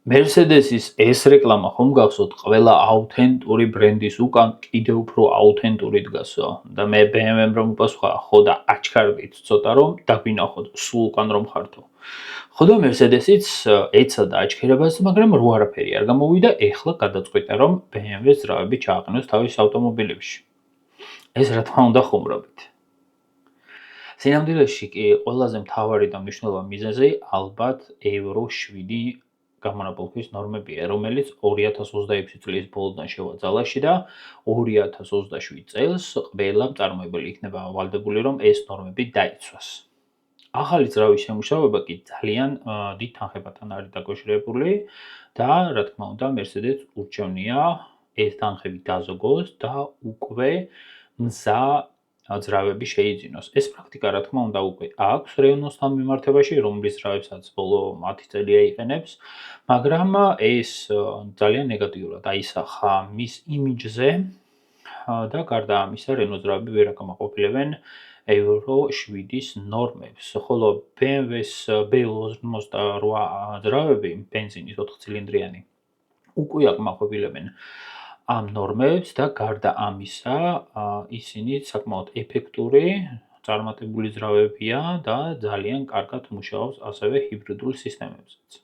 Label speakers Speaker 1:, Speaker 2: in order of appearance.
Speaker 1: Mercedes-ის ეს რეკლამა ხომ გახსოვთ ყველა აუთენტური ბრენდის უკან კიდევ უფრო აუთენტური დგასო და მე BMW-მ რომ უპასუხა ხო და აჩქარდით ცოტა რომ დაგვინახოთ სულ უკან რომ ხართო. ხო და Mercedes-იც ეცადა აჩქერებას, მაგრამ რო არაფერი არ გამოვიდა, ეხლა გადაწყვიტა რომ BMW-ს ძრავები ჩააყენოს თავის ავტომობილებში. ეს რა თქმა უნდა ხუმრობით. სინამდვილეში კი ყველაზე მთავარი და მნიშვნელოვანი მიზეზი ალბათ Euro 7 გამონაბოლქვის ნორმებია, რომელიც 2026 წლის ბოლოდან შევაძალაში და 2027 წელს ყველა მწარმოებელი იქნება ვალდებული, რომ ეს ნორმები დაიცვას. ახალი ძრავის შემუშავება კი ძალიან დიდ თანხებთან არის დაკავშირებული და რა თქმა უნდა Mercedes ურჩევნია ეს თანხები დაზოგოს და უკვე მზა ძრავები შეიძინოს. ეს პრაქტიკა რა თქმა უნდა უკვე აქვს Renault-თან მიმართებაში, რომლის ძრავებსაც ბოლო 10 წელია იყენებს, მაგრამ ეს ძალიან ნეგატიურად აისახა მის იმიჯზე და გარდა ამისა Renault ძრავები ვერ აკმაყოფილებენ Euro 7-ის ნორმებს, ხოლო BMW-ს B58 ძრავები ბენზინის 4 ცილინდრიანი უკვე აკმაყოფილებენ ამ ნორმებს და გარდა ამისა ისინი საკმაოდ ეფექტური წარმატებული ძრავებია და ძალიან კარგად მუშაობს ასევე ჰიბრიდულ სისტემებზეც.